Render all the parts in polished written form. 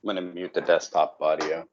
I'm going to mute the desktop audio.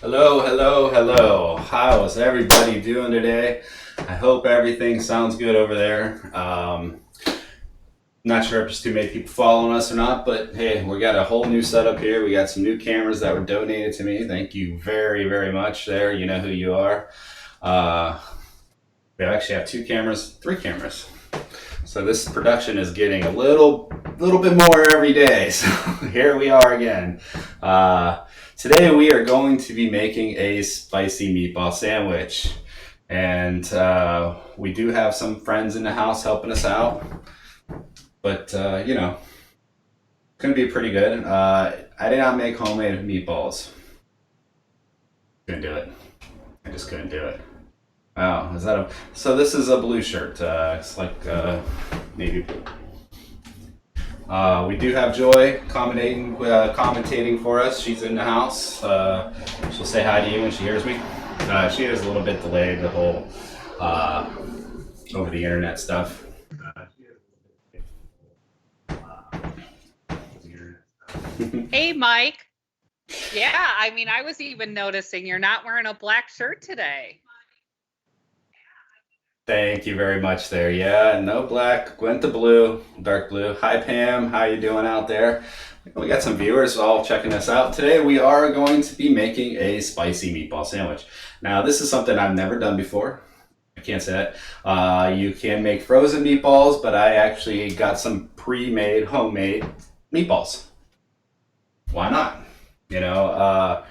Hello, hello, hello. How is everybody doing today? I hope everything sounds good over there. Not sure if there's too many people following us or not, but hey, we got a whole new setup here. We got some new cameras that were donated to me. Thank you very, very much there. You know who you are. Uh, we actually have two cameras, three cameras. So this production is getting a little bit more every day. So here we are again. Today we are going to be making a spicy meatball sandwich, and we do have some friends in the house helping us out. But gonna be pretty good. I did not make homemade meatballs. Couldn't do it. I just couldn't do it. Wow, is that a? So this is a blue shirt. It's like navy blue. We do have Joy commentating for us. She's in the house. She'll say hi to you when she hears me. She is a little bit delayed, the whole over the internet stuff. Hey, Mike. Yeah, I mean, I was even noticing you're not wearing a black shirt today. Thank you very much there. Yeah, no black, went to blue, dark blue. Hi Pam, how you doing out there? We got some viewers all checking us out. Today we are going to be making a spicy meatball sandwich. Now this is something I've never done before. I can't say that. You can make frozen meatballs, but I actually got some pre-made homemade meatballs. Why not? You know,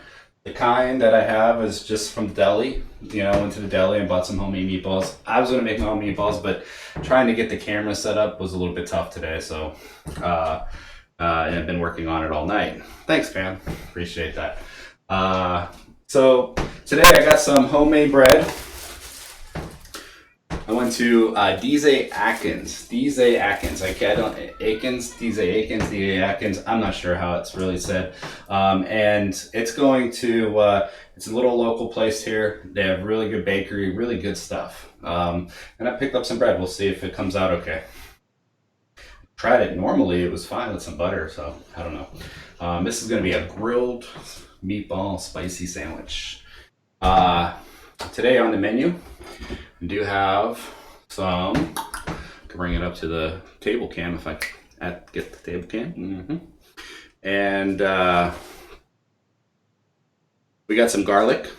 the kind that I have is just from deli. Went to the deli and bought some homemade meatballs. I was gonna make my own meatballs, but trying to get the camera set up was a little bit tough today. So, and I've been working on it all night. Thanks, Pam. Appreciate that. So today I got some homemade bread. I went to DJ Atkins. DJ Atkins. I don't Akins. DJ Akins. DJ Atkins. I'm not sure how it's really said. And it's going to. It's a little local place here. They have really good bakery, really good stuff. And I picked up some bread. We'll see if it comes out okay. Tried it. Normally it was fine with some butter, so I don't know. This is going to be a grilled meatball spicy sandwich. Today on the menu, we do have some. I can bring it up to the table cam if I get the table cam. And we got some garlic.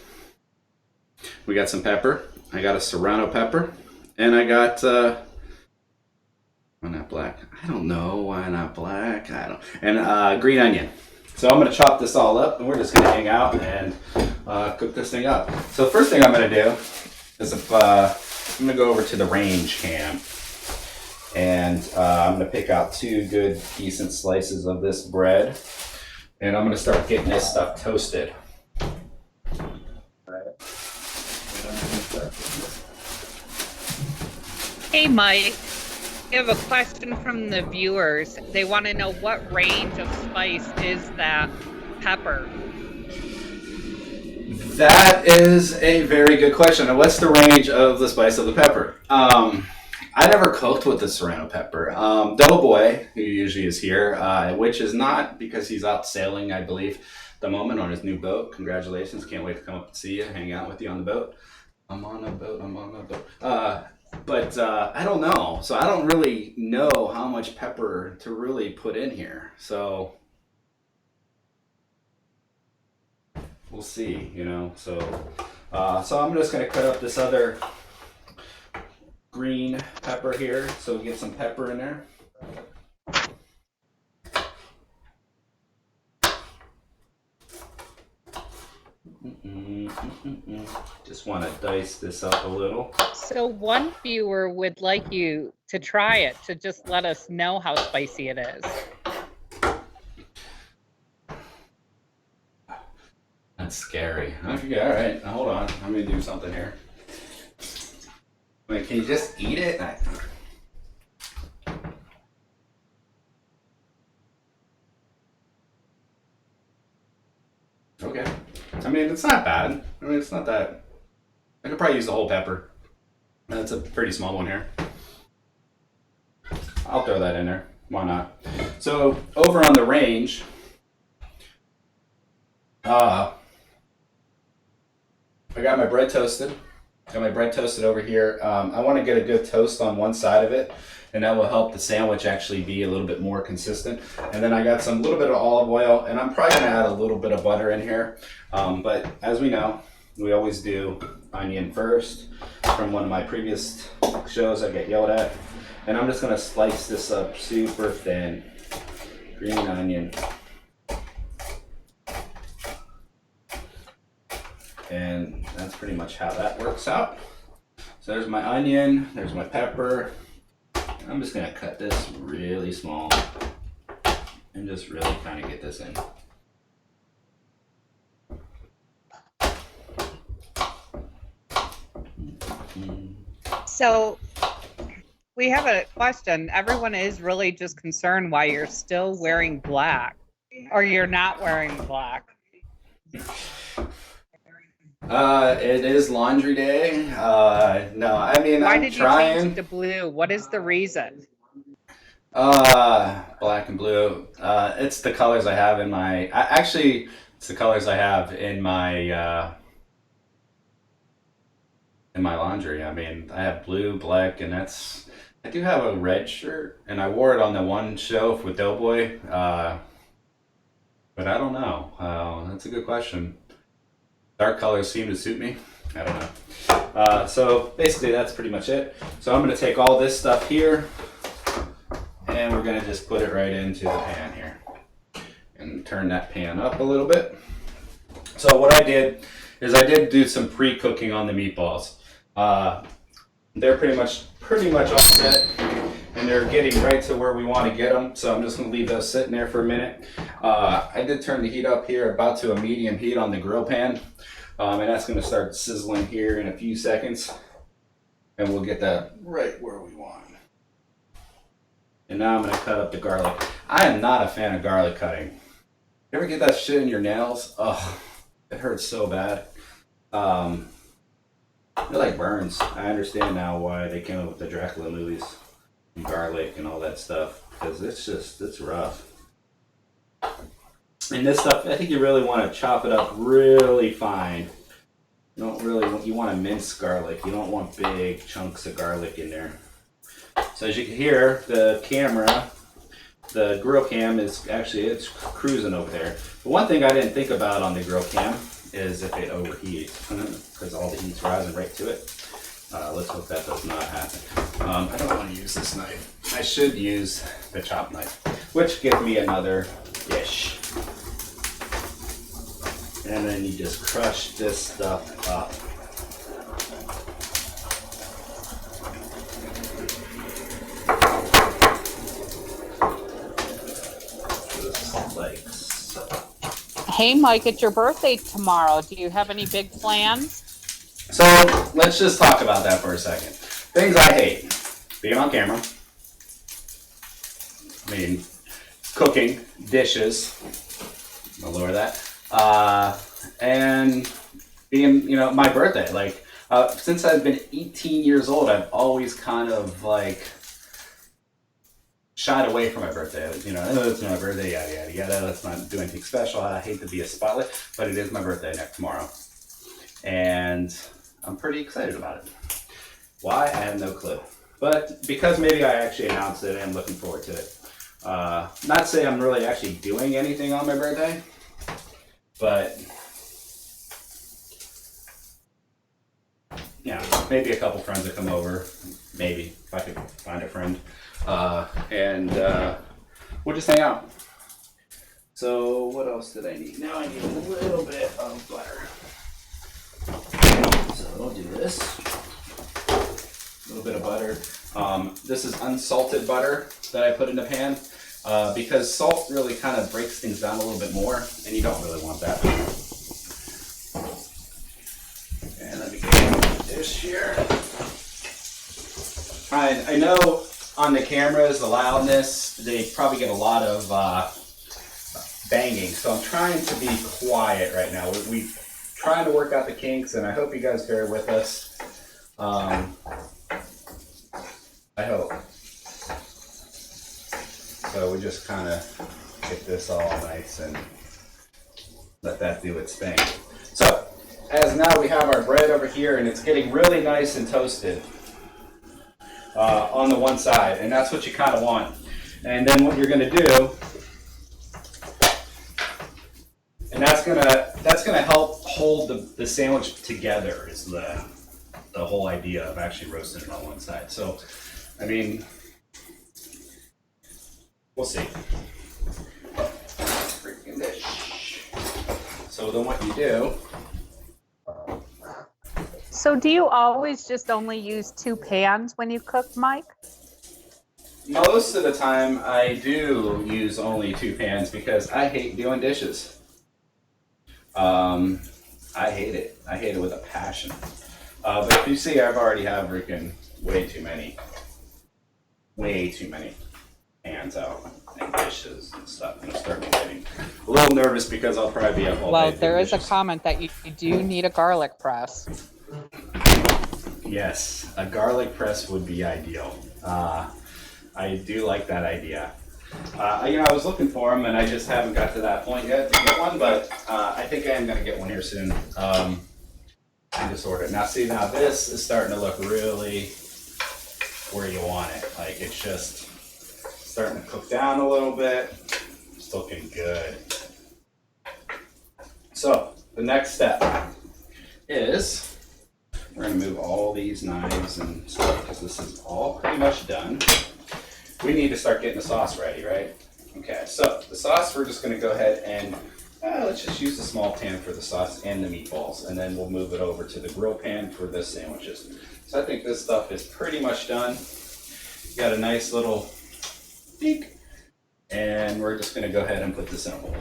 We got some pepper. I got a serrano pepper, and I got why not black? I don't know why not black. I don't. And green onion. So I'm gonna chop this all up, and we're just gonna hang out and cook this thing up. So the first thing I'm gonna do is I'm gonna go over to the range cam, and I'm gonna pick out two good, decent slices of this bread, and I'm gonna start getting this stuff toasted. Hey, Mike. I have a question from the viewers. They want to know what range of spice is that pepper? That is a very good question. And what's the range of the spice of the pepper? I never cooked with the serrano pepper. Doughboy, who usually is here, which is not because he's out sailing, I believe, at the moment on his new boat. Congratulations. Can't wait to come up and see you, hang out with you on the boat. I'm on a boat. But I don't know. So I don't really know how much pepper to really put in here. So we'll see, So I'm just going to cut up this other green pepper here so we get some pepper in there. Just want to dice this up a little. So one viewer would like you to try it, to just let us know how spicy it is. That's scary. Okay, all right. Now, hold on. I'm going to do something here. Wait, can you just eat it? Okay. I mean, it's not bad. I mean, it's not that. I could probably use the whole pepper. That's a pretty small one here. I'll throw that in there. Why not? So over on the range, I got my bread toasted. Got my bread toasted over here. I want to get a good toast on one side of it, and that will help the sandwich actually be a little bit more consistent. And then I got some little bit of olive oil, and I'm probably gonna add a little bit of butter in here. But as we know, we always do onion first. From one of my previous shows, I get yelled at. And I'm just gonna slice this up super thin. Green onion. And that's pretty much how that works out. So there's my onion, there's my pepper. I'm just gonna cut this really small and just really kind of get this in. So we have a question. Everyone is really just concerned why you're still wearing black, or you're not wearing black. It is laundry day. No, I mean, Why I'm did you trying. change to blue? What is the reason? Black and blue. It's the colors I have in my. Actually, it's the colors I have in my laundry. I mean, I have blue, black, and that's. I do have a red shirt, and I wore it on the one show with Doughboy. But I don't know. That's a good question. Dark colors seem to suit me. I don't know. So basically that's pretty much it. So I'm going to take all this stuff here and we're going to just put it right into the pan here and turn that pan up a little bit. So what I did is I did do some pre-cooking on the meatballs. They're pretty much all set and they're getting right to where we want to get them. So I'm just going to leave those sitting there for a minute. I did turn the heat up here about to a medium heat on the grill pan. And that's going to start sizzling here in a few seconds. And we'll get that right where we want. And now I'm going to cut up the garlic. I am not a fan of garlic cutting. You ever get that shit in your nails? Oh, it hurts so bad. They're like burns. I understand now why they came up with the Dracula movies and garlic and all that stuff. Because it's rough. And this stuff, I think you really want to chop it up really fine. You want to mince garlic. You don't want big chunks of garlic in there. So as you can hear, the camera, the grill cam it's cruising over there. But one thing I didn't think about on the grill cam is if it overheats, because all the heat's rising right to it. Let's hope that does not happen. I don't want to use this knife. I should use the chop knife, which gives me another dish. And then you just crush this stuff up. Just like so. Hey, Mike, it's your birthday tomorrow. Do you have any big plans? So let's just talk about that for a second. Things I hate. Being on camera. I mean, cooking, dishes. I'll lower that. And being, my birthday, like, since I've been 18 years old, I've always kind of like shied away from my birthday. Oh, it's my birthday, yada, yada, yada. Let's not do anything special. I hate to be a spotlight, but it is my birthday tomorrow. And I'm pretty excited about it. Why? I have no clue. But because maybe I actually announced it, I'm looking forward to it. Not say I'm really actually doing anything on my birthday, but maybe a couple friends will come over, maybe if I could find a friend, and we'll just hang out. So what else did I need? Now I need a little bit of butter. So I'll do this. A little bit of butter. This is unsalted butter that I put in the pan. Because salt really kind of breaks things down a little bit more, and you don't really want that. And let me get the dish here. I know on the cameras, the loudness, they probably get a lot of banging, so I'm trying to be quiet right now. We're trying to work out the kinks, and I hope you guys bear with us. I hope. So we just kind of get this all nice and let that do its thing. So as now we have our bread over here and it's getting really nice and toasted on the one side, and that's what you kind of want. And then what you're going to do, and that's gonna help hold the sandwich together, is the whole idea of actually roasting it on one side. So, I mean, we'll see. Freaking dish. So then what you do. So do you always just only use 2 pans when you cook, Mike? Most of the time I do use only 2 pans because I hate doing dishes. I hate it. I hate it with a passion. But if you see, I've already have freaking way too many pans out and dishes and stuff. I'm starting getting a little nervous because I'll probably be up all day. Well, there is a comment that you do need a garlic press. Yes, a garlic press would be ideal. I do like that idea. I was looking for them, and I just haven't got to that point yet to get one, but I think I am going to get one here soon. I just ordered. Now, see, this is starting to look really where you want it. Like, it's just starting to cook down a little bit. It's looking good. So, the next step is we're going to move all these knives and stuff because this is all pretty much done. We need to start getting the sauce ready, right? Okay, so the sauce, we're just going to go ahead and let's just use the small pan for the sauce and the meatballs, and then we'll move it over to the grill pan for the sandwiches. So I think this stuff is pretty much done. Got a nice little peek, and we're just going to go ahead and put this in a bowl.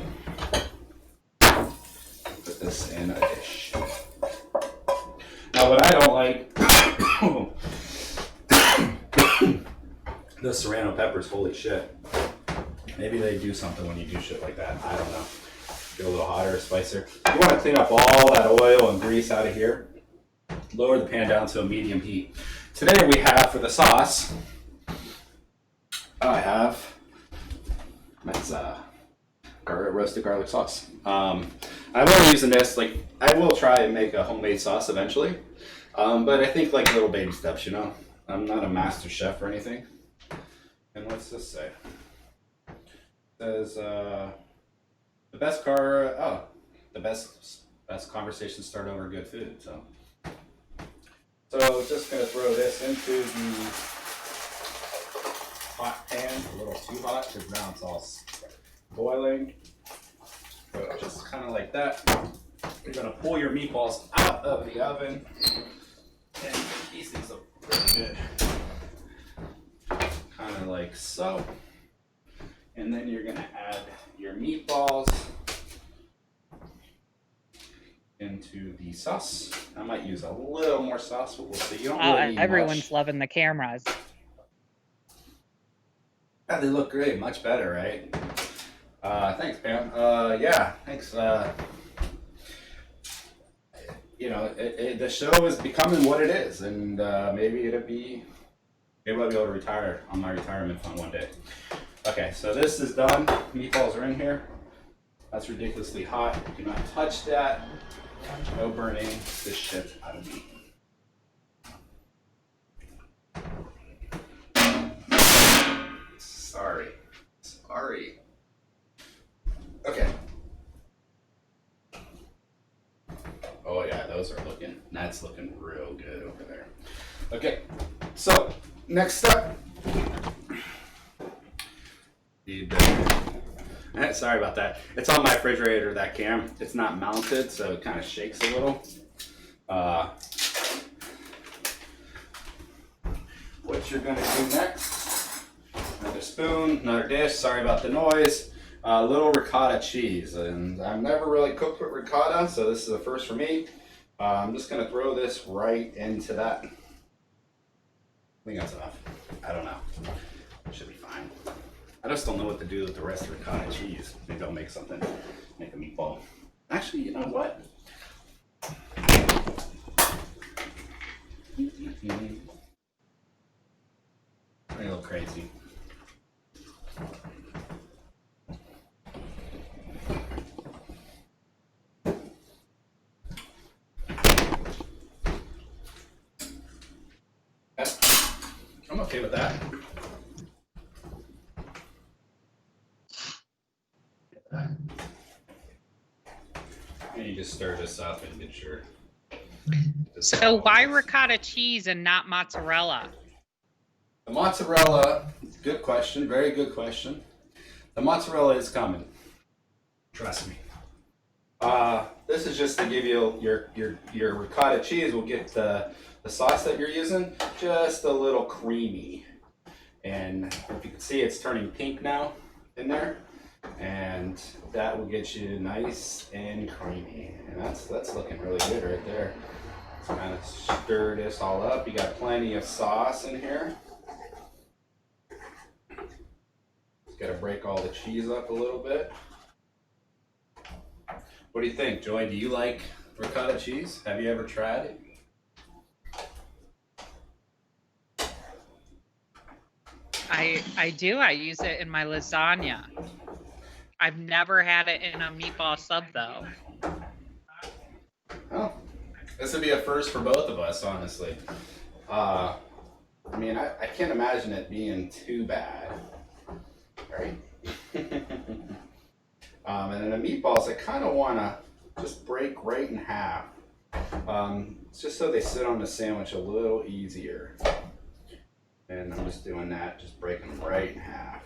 Put this in a dish. Now, what I don't like, the serrano peppers, holy shit. Maybe they do something when you do shit like that. I don't know. Get a little hotter, spicier. You want to clean up all that oil and grease out of here. Lower the pan down to a medium heat. Today we have, for the sauce, I have roasted garlic sauce. I'm only using this, like, I will try and make a homemade sauce eventually. But I think like little baby steps, you know? I'm not a master chef or anything. And what's this say? It says, the best conversations start over good food. So just gonna throw this into the hot pan, a little too hot because now it's all boiling. So just kind of like that. You're gonna pull your meatballs out of the oven, and these things look pretty good. Kind of like so. And then you're gonna add your meatballs into the sauce. I might use a little more sauce, but we'll see. You don't really need everyone's much. loving the cameras. Yeah, they look great. Much better, right? Thanks, Pam. Yeah, thanks. The show is becoming what it is, and maybe I'll be able to retire on my retirement fund one day. Okay, so this is done. Meatballs are in here. That's ridiculously hot. Do not touch that. No burning this shit out of me. Sorry. Okay. Oh yeah, that's looking real good over there. Okay, so next step. Sorry about that. It's on my refrigerator, that cam. It's not mounted, so it kind of shakes a little. What you're gonna do next, another spoon, another dish, sorry about the noise. A little ricotta cheese, and I've never really cooked with ricotta, so this is a first for me. I'm just gonna throw this right into that. I think that's enough. I don't know. Should be fine. I just don't know what to do with the rest of the ricotta cheese. Maybe I'll make something, make a meatball. Actually, you know what? A little crazy. okay with that? And you just stir this up and get your... So why ricotta cheese and not mozzarella? The mozzarella, good question, very good question. The mozzarella is coming. Trust me. This is just to give you your ricotta cheese will get the sauce that you're using just a little creamy. And if you can see, it's turning pink now in there. And that will get you nice and creamy. And that's looking really good right there. Just kind of stir this all up. You got plenty of sauce in here. Just got to break all the cheese up a little bit. What do you think, Joy? Do you like ricotta cheese? Have you ever tried it? I do. I use it in my lasagna. I've never had it in a meatball sub though. Oh, this would be a first for both of us, honestly. I mean, I can't imagine it being too bad, right? And then the meatballs, I kind of want to just break right in half. It's just so they sit on the sandwich a little easier. And I'm just doing that, just breaking them right in half.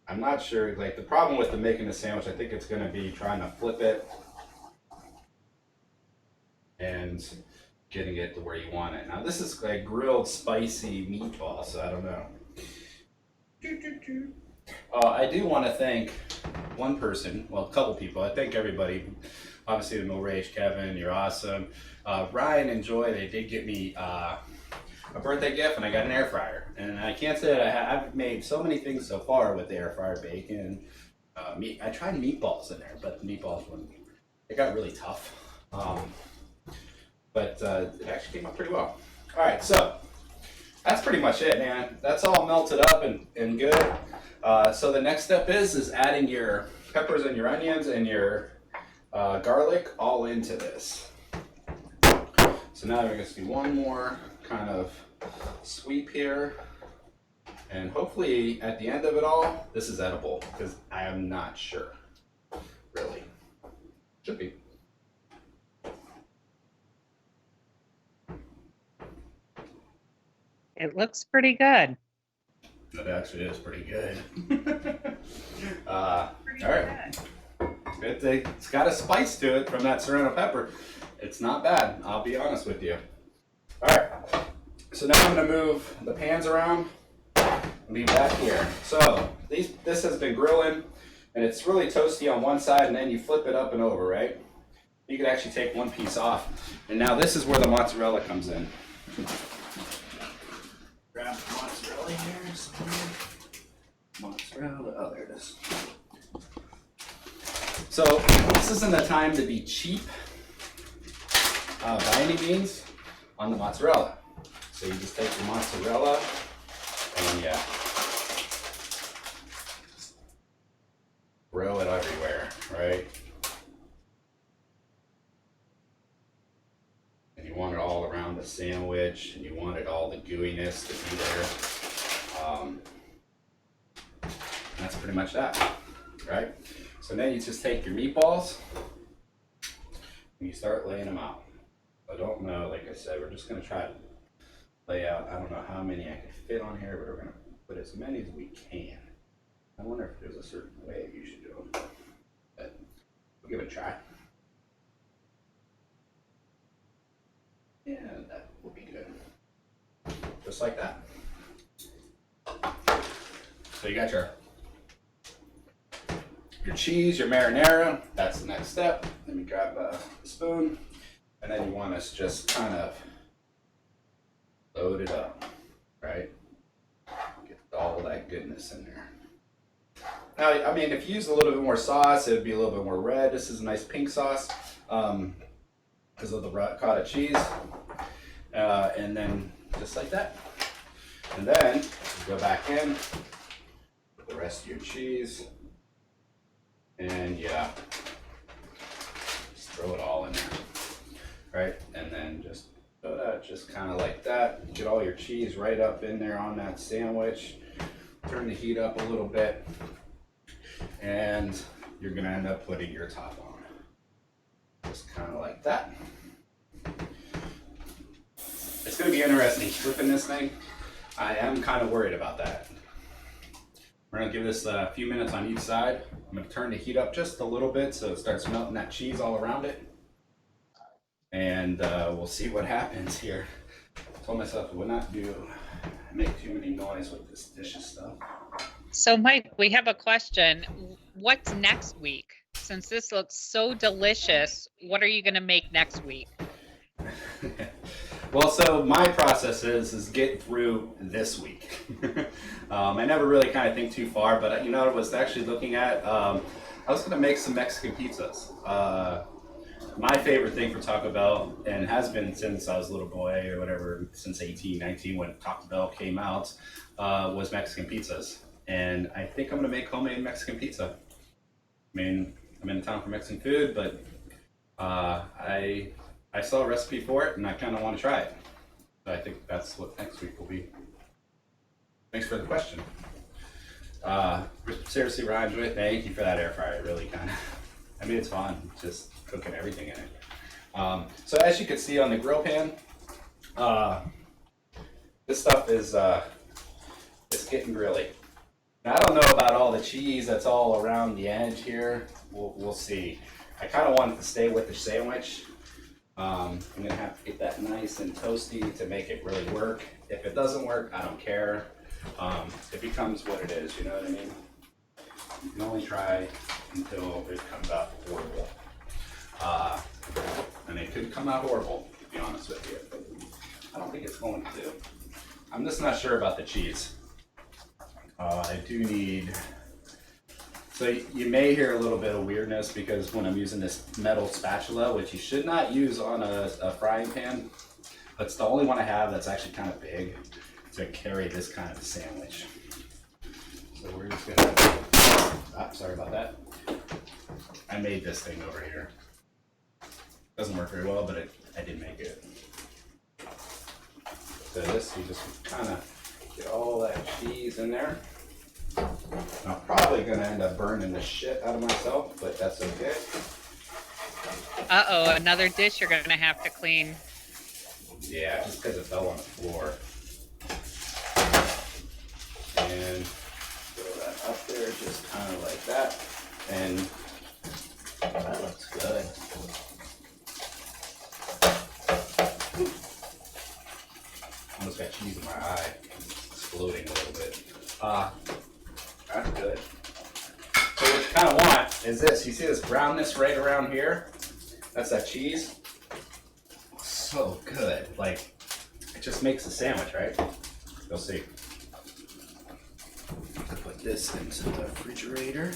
I'm not sure, like the problem with making the sandwich, I think it's going to be trying to flip it and getting it to where you want it. Now this is like grilled spicy meatball, so I don't know. I do want to thank one person, well, a couple people. I thank everybody. Obviously, the Mill Rage, Kevin, you're awesome. Ryan and Joy, they did get me a birthday gift, and I got an air fryer. And I can't say that I've made so many things so far with the air fryer bacon. I tried meatballs in there, but the meatballs it got really tough. But it actually came out pretty well. All right, so that's pretty much it, man. That's all melted up and good. So the next step is adding your peppers and your onions and your garlic all into this. So now we're going to do one more kind of sweep here. And hopefully at the end of it all, this is edible, because I am not sure, really. Should be. It looks pretty good. It actually is pretty good. All right. It's got a spice to it from that serrano pepper. It's not bad, I'll be honest with you. All right, so now I'm gonna move the pans around and leave that here. So this has been grilling, and it's really toasty on one side, and then you flip it up and over, right? You could actually take one piece off. And now this is where the mozzarella comes in. Grab the mozzarella here somewhere. Mozzarella, oh, there it is. So this isn't the time to be cheap by any means on the mozzarella. So you just take the mozzarella and yeah, throw it everywhere, right? And you want it all around the sandwich, and you want it all the gooiness to be there. That's pretty much that, right? So then you just take your meatballs and you start laying them out. I don't know, like I said, we're just gonna try to lay out, I don't know how many I can fit on here, but we're gonna put as many as we can. I wonder if there's a certain way you should do them, but we'll give it a try. Yeah, that will be good. Just like that. So you got your cheese, your marinara, that's the next step. Let me grab a spoon, and then you want us just kind of load it up, right? Get all that goodness in there. Now, I mean, if you use a little bit more sauce, it would be a little bit more red. This is a nice pink sauce because of the ricotta cheese. And then just like that. And then you go back in with the rest of your cheese. And yeah, just throw it all in there, right? And then just Just kind of like that. Get all your cheese right up in there on that sandwich. Turn the heat up a little bit. And you're gonna end up putting your top on. Just kind of like that. It's gonna be interesting flipping this thing. I am kind of worried about that. We're gonna give this a few minutes on each side. I'm gonna turn the heat up just a little bit so it starts melting that cheese all around it. And we'll see what happens here. I told myself I would not make too many noise with this dish of stuff. So Mike, we have a question. What's next week? Since this looks so delicious, what are you gonna make next week? Well, so my process is get through this week. I never really kind of think too far, but you know what I was actually looking at? I was gonna make some Mexican pizzas. My favorite thing for Taco Bell, and has been since I was a little boy or whatever, since 18, 19 when Taco Bell came out, was Mexican pizzas. And I think I'm gonna make homemade Mexican pizza. I mean, I'm in town for Mexican food, but I saw a recipe for it and I kind of want to try it. So I think that's what next week will be. Thanks for the question. Seriously, Ryan, thank you for that air fryer. It really kind of, I mean, it's fun just cooking everything in it. So as you can see on the grill pan, this stuff is it's getting grilly. Now, I don't know about all the cheese that's all around the edge here. We'll see. I kind of want it to stay with the sandwich. I'm gonna have to get that nice and toasty to make it really work. If it doesn't work, I don't care. It becomes what it is, you know what I mean? You can only try until it comes out horrible. And it could come out horrible, to be honest with you. But I don't think it's going to. I'm just not sure about the cheese. I do need, so you may hear a little bit of weirdness because when I'm using this metal spatula, which you should not use on a frying pan, but it's the only one I have that's actually kind of big to carry this kind of a sandwich. So we're just gonna, sorry about that. I made this thing over here. Doesn't work very well, but I did make it. So this, you just kind of get all that cheese in there. I'm probably gonna end up burning the shit out of myself, but that's okay. Uh-oh, another dish you're gonna have to clean. Yeah, just because it fell on the floor. And throw that up there just kind of like that. And that looks good. Almost got cheese in my eye. It's exploding a little bit. That's good. So what you kind of want is this. You see this brownness right around here? That's that cheese. So good. Like, it just makes a sandwich, right? You'll see. To put this into the refrigerator.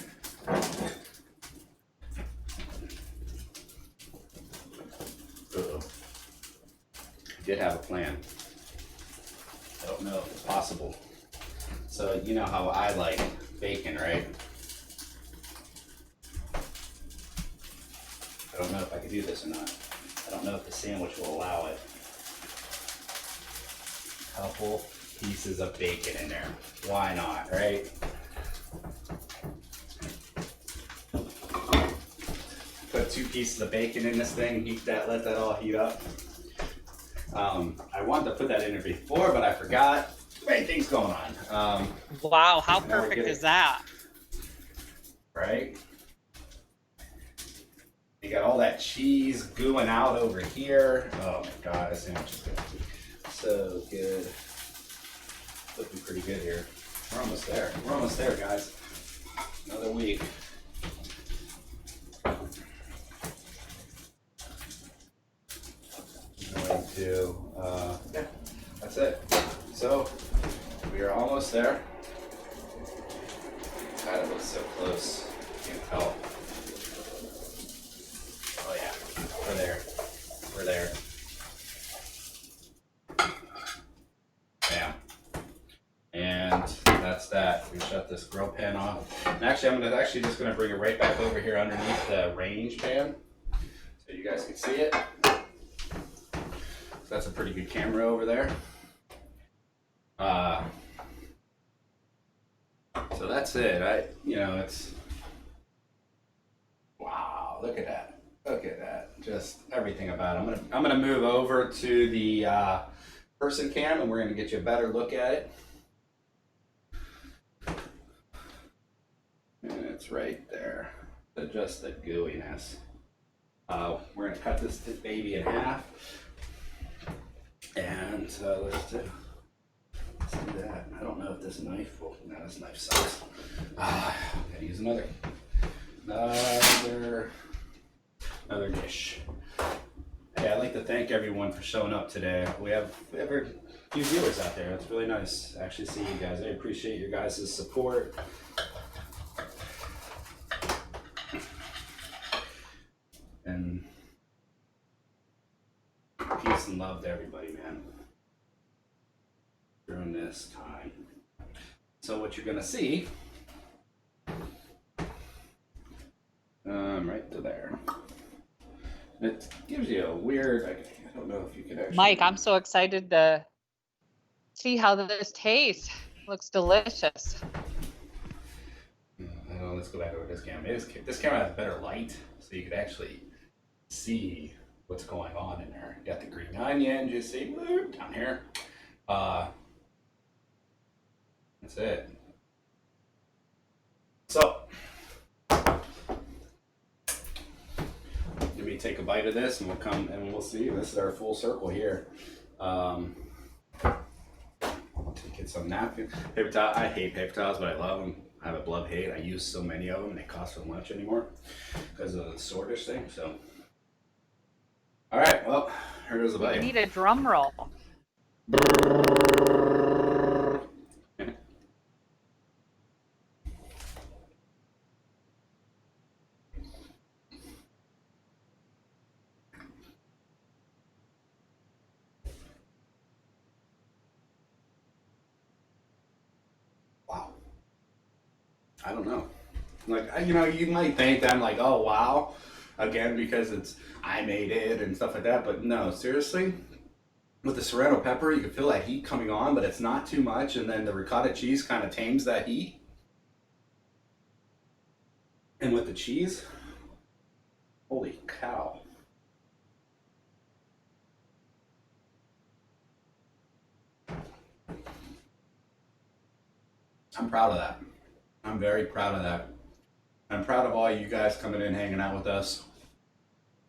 Uh-oh. I did have a plan. I don't know if it's possible. So you know how I like bacon, right? I don't know if I can do this or not. I don't know if the sandwich will allow it. Couple pieces of bacon in there. Why not, right? Put 2 pieces of bacon in this thing, heat that, let that all heat up. I wanted to put that in there before, but I forgot. Many things going on. Wow, how perfect is that? Right? You got all that cheese gooing out over here. Oh my god, this sandwich is gonna be so good. Looking pretty good here. We're almost there. We're almost there, guys. Another week. Going to, yeah, that's it. So, we are almost there. God, it looks so close. You can tell. Oh yeah, we're there. We're there. Bam. And that's that. We shut this grill pan off. And actually, I'm just gonna bring it right back over here underneath the range pan, so you guys can see it. That's a pretty good camera over there. So that's it. It's wow. Look at that. Look at that. Just everything about it. I'm gonna move over to the person cam, and we're gonna get you a better look at it. And it's right there. Just the gooiness. We're gonna cut this baby in half, and let's do that. I don't know if this knife will. No, this knife sucks. Gotta use another dish. Hey, I'd like to thank everyone for showing up today. We have a few viewers out there. It's really nice to actually see you guys. I appreciate your guys' support. And peace and love to everybody, man, during this time. So what you're gonna see, right to there. It gives you a weird, I don't know if you could actually. Mike, I'm so excited to see how this tastes. Looks delicious. Let's go back over this camera. This camera has better light, so you could actually see what's going on in there. You got the green onion, just see down here. That's it. So let me take a bite of this, and we'll come and we'll see. This is our full circle here. Get some napkins. Paper towel. I hate paper towels, but I love them. I have a love hate. I use so many of them, and they cost so much anymore because of the sortage thing. So, all right. Well, here goes the bite. I need a drum roll. Wow. I don't know. Like, you might think that I'm like, oh, wow. Again, because I made it and stuff like that. But no, seriously, with the serrano pepper, you can feel that heat coming on, but it's not too much. And then the ricotta cheese kind of tames that heat. And with the cheese, holy cow. I'm proud of that. I'm very proud of that. I'm proud of all you guys coming in, hanging out with us.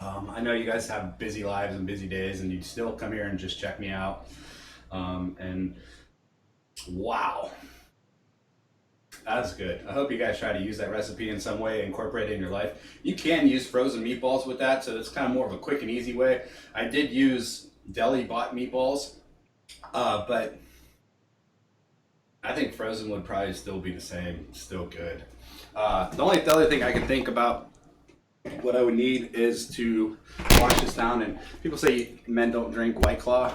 I know you guys have busy lives and busy days, and you still come here and just check me out. And wow, that's good. I hope you guys try to use that recipe in some way, incorporate it in your life. You can use frozen meatballs with that, so it's kind of more of a quick and easy way. I did use deli bought meatballs, but I think frozen would probably still be the same, still good. The other thing I can think about what I would need is to wash this down. And people say men don't drink White Claw.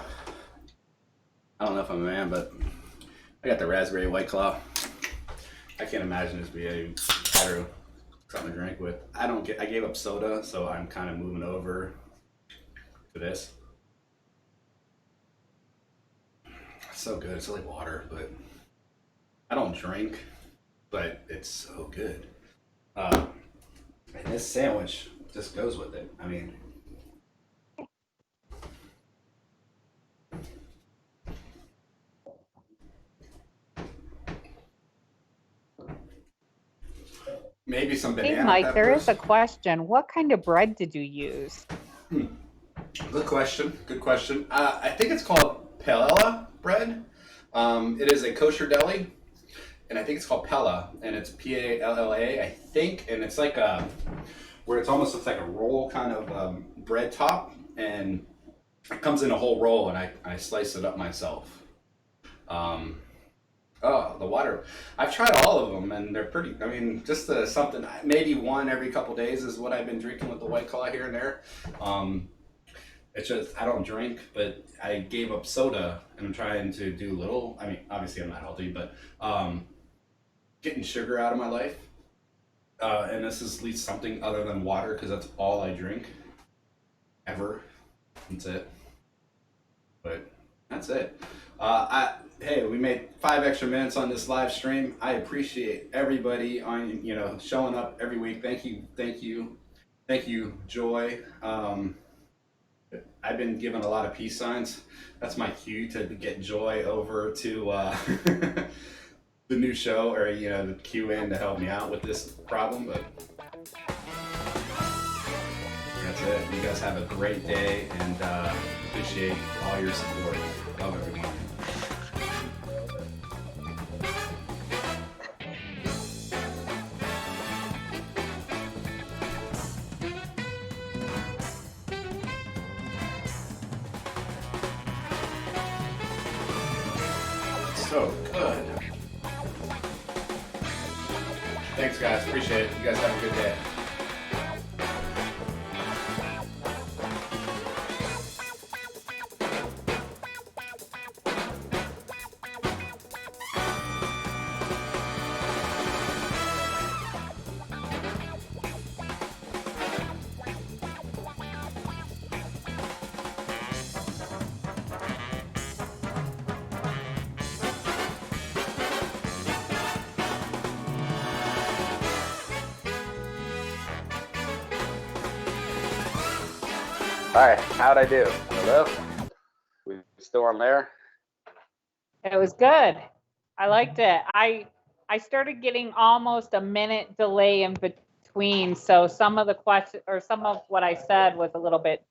I don't know if I'm a man, but I got the raspberry White Claw. I can't imagine this being better something to drink with. I gave up soda, so I'm kind of moving over to this. It's so good. It's like water, but I don't drink, but it's so good. And this sandwich just goes with it. I mean, maybe some banana Hey, Mike, peppers. there is a question. What kind of bread did you use? Good question. Good question. I think it's called Pella bread. It is a kosher deli, and I think it's called Pella, and it's Palla, I think, and it's like where it's almost looks like a roll kind of bread top, and it comes in a whole roll, and I slice it up myself. Oh, the water. I've tried all of them, and they're pretty, I mean, just something, maybe one every couple days is what I've been drinking with the White Claw here and there. It's just, I don't drink, but I gave up soda, and I'm trying to do little, I mean, obviously I'm not healthy, but getting sugar out of my life. And this is at least something other than water, because that's all I drink ever. That's it. But that's it. Hey, we made 5 extra minutes on this live stream. I appreciate everybody on showing up every week. Thank you, Joy. I've been given a lot of peace signs. That's my cue to get Joy over to the new show, or the Q in to help me out with this problem. But that's it. You guys have a great day, and appreciate all your support. Love everyone. So good. Thanks, guys. Appreciate it. You guys have a good day. All right, how'd I do? Hello? We still on there? It was good. I liked it. I started getting almost a minute delay in between, so some of the questions or some of what I said was a little bit